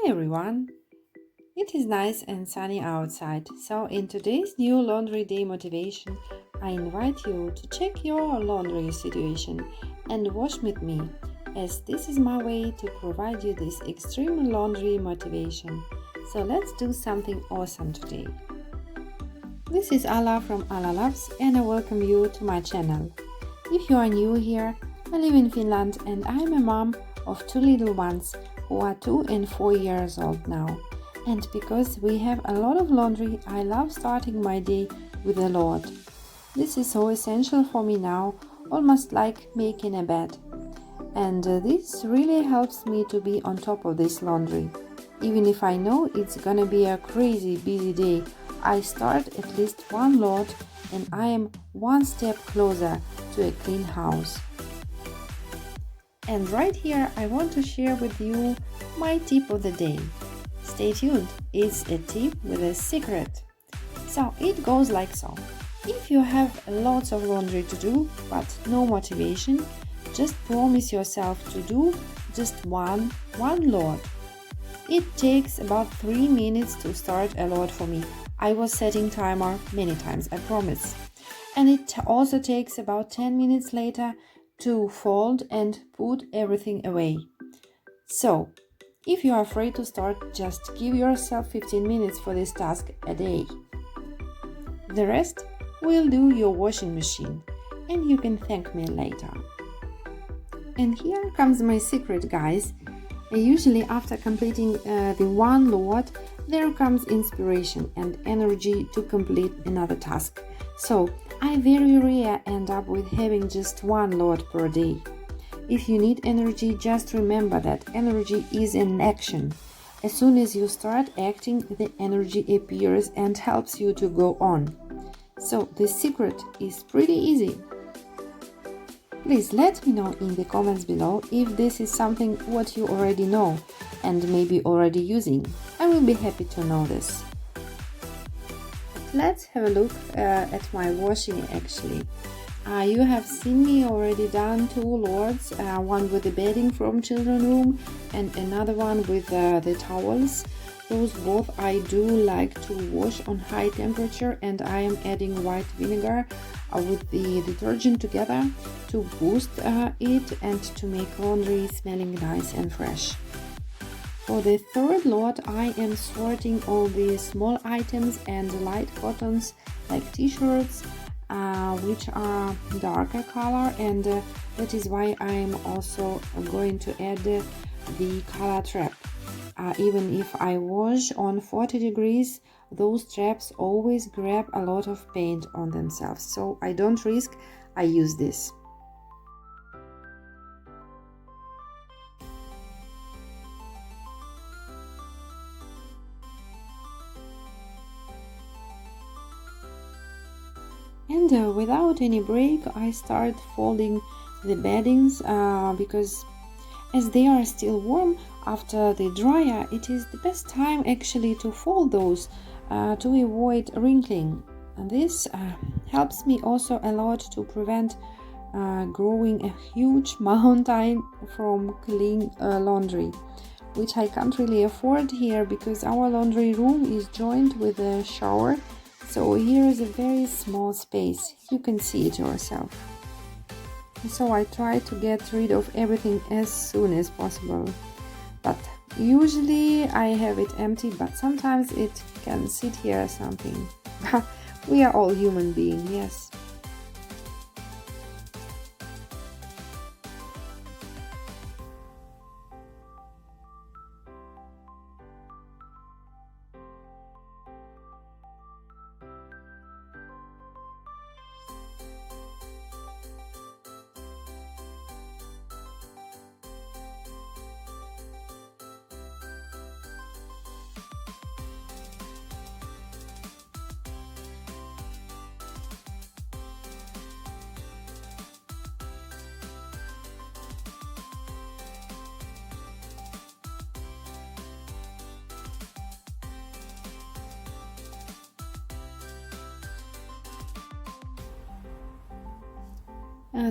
Hi everyone! It is nice and sunny outside, so in today's new laundry day motivation, I invite you to check your laundry situation and wash with me, as this is my way to provide you this extreme laundry motivation. So let's do something awesome today. This is Ala from Ala Loves and I welcome you to my channel. If you are new here, I live in Finland and I'm a mom of two little ones who are 2 and 4 years old now. And because we have a lot of laundry, I love starting my day with a load. This is so essential for me now, almost like making a bed. And this really helps me to be on top of this laundry. Even if I know it's gonna be a crazy busy day, I start at least one load and I am one step closer to a clean house. And right here I want to share with you my tip of the day. Stay tuned, it's a tip with a secret. So it goes like so. If you have lots of laundry to do but no motivation, just promise yourself to do just one load. It takes about 3 minutes to start a load for me. I was setting timer many times, I promise. And it also takes about 10 minutes later to fold and put everything away. So, if you are afraid to start, just give yourself 15 minutes for this task a day. The rest will do your washing machine and you can thank me later. And here comes my secret, guys. Usually after completing the one load, there comes inspiration and energy to complete another task. So I very rare end up with having just one load per day. If you need energy, just remember that energy is an action. As soon as you start acting, the energy appears and helps you to go on. So the secret is pretty easy. Please let me know in the comments below if this is something what you already know and maybe already using. I will be happy to know this. Let's have a look at my washing actually. You have seen me already done 2 loads, one with the bedding from children's room and another one with the towels. Those both I do like to wash on high temperature and I am adding white vinegar with the detergent together to boost it and to make laundry smelling nice and fresh. For the third load, I am sorting all the small items and light cottons like t-shirts, which are darker color, and that is why I am also going to add the color trap. Even if I wash on 40 degrees, those traps always grab a lot of paint on themselves, so I don't risk, I use this. And without any break, I start folding the beddings because as they are still warm after the dryer, it is the best time actually to fold those to avoid wrinkling. And this helps me also a lot to prevent growing a huge mountain from clean laundry, which I can't really afford here because our laundry room is joined with a shower. So here is a very small space, you can see it yourself. So I try to get rid of everything as soon as possible. But usually I have it empty, but sometimes it can sit here as something. We are all human beings, yes.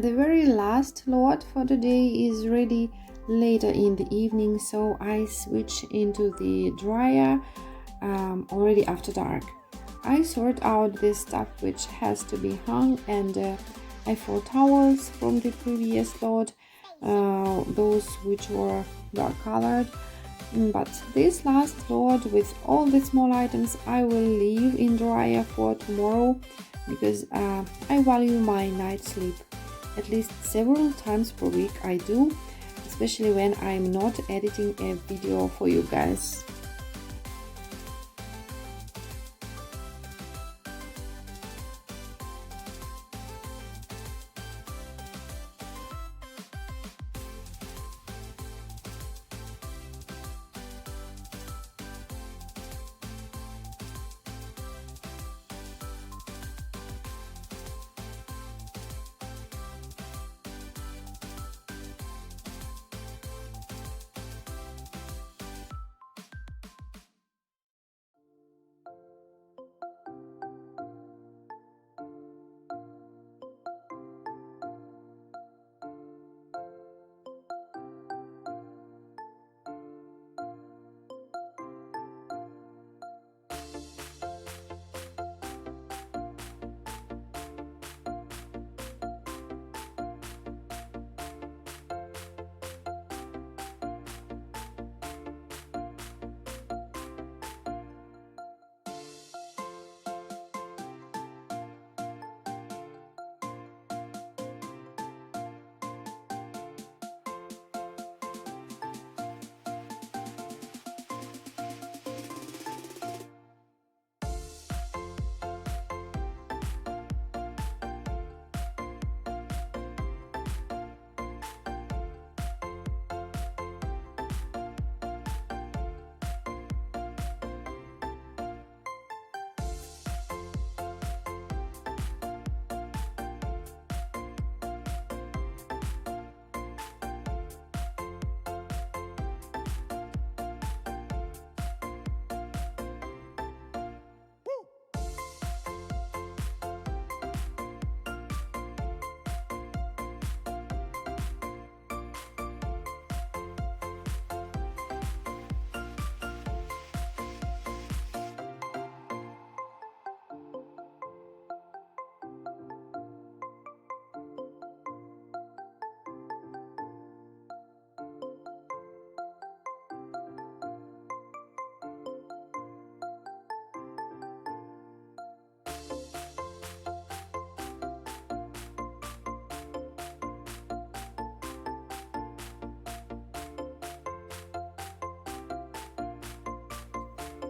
The very last load for today is ready later in the evening, so I switch into the dryer already after dark. I sort out the stuff which has to be hung, and I fold towels from the previous load, those which were dark colored. But this last load with all the small items I will leave in dryer for tomorrow, because I value my night sleep. At least several times per week I do, especially when I'm not editing a video for you guys.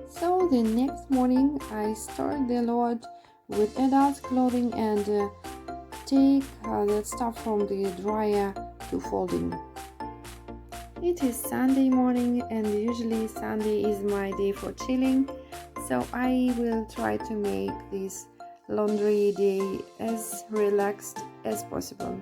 So the next morning I start the load with adult clothing and take the stuff from the dryer to folding. It is Sunday morning, and usually Sunday is my day for chilling, so I will try to make this laundry day as relaxed as possible.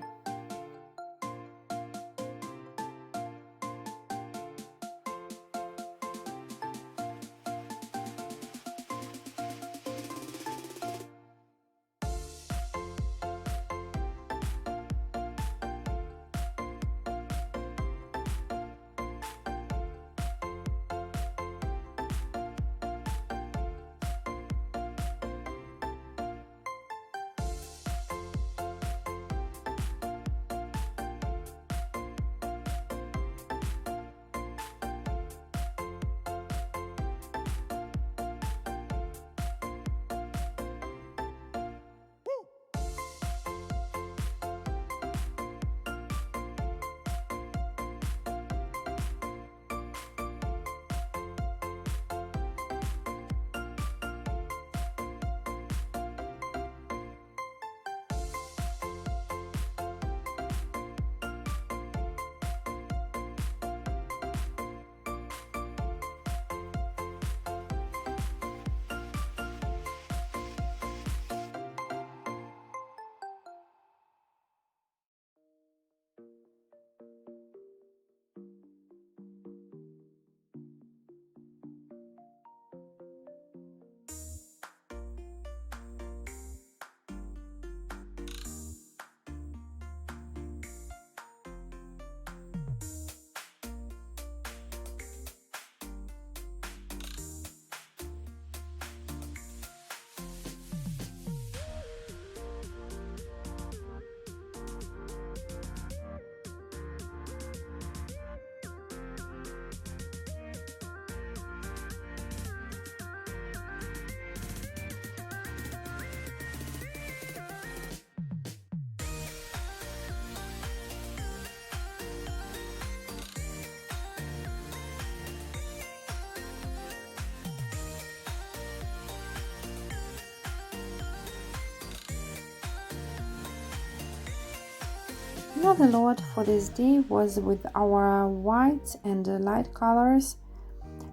Another lot for this day was with our white and light colors,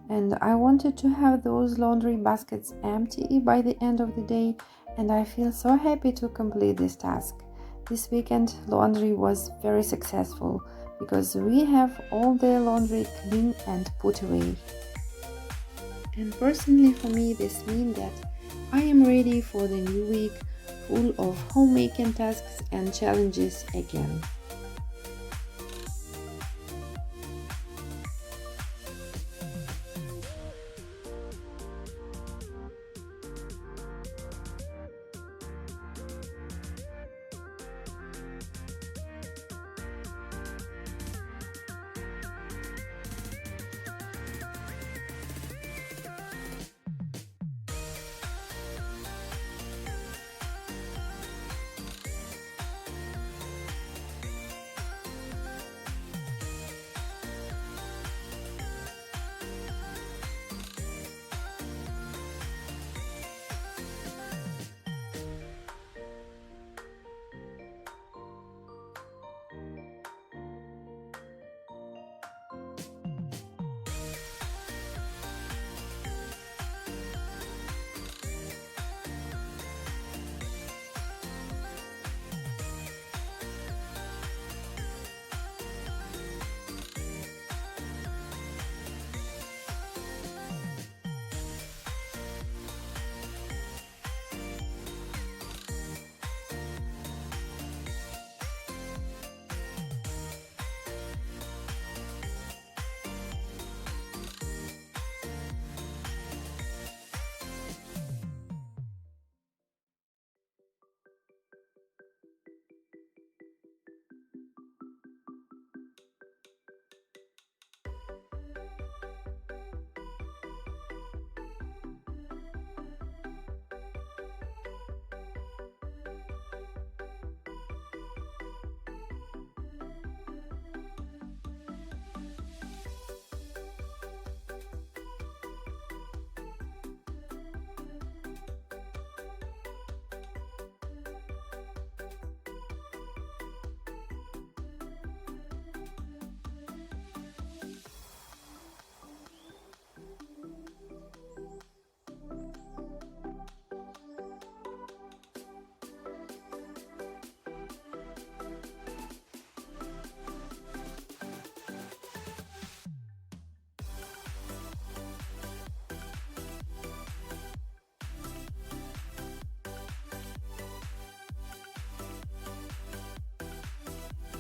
and I wanted to have those laundry baskets empty by the end of the day, and I feel so happy to complete this task. This weekend laundry was very successful because we have all the laundry clean and put away. And personally for me this means that I am ready for the new week full of homemaking tasks and challenges again.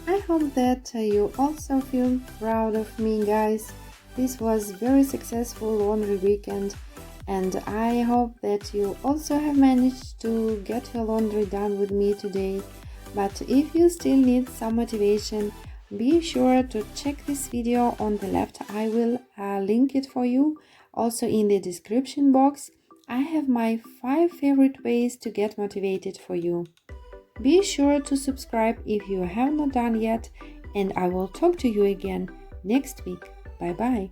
I hope that you also feel proud of me, guys. This was very successful laundry weekend, and I hope that you also have managed to get your laundry done with me today. But if you still need some motivation, be sure to check this video on the left. I will link it for you. Also in the description box, I have my 5 favorite ways to get motivated for you. Be sure to subscribe if you have not done yet, and I will talk to you again next week. Bye bye.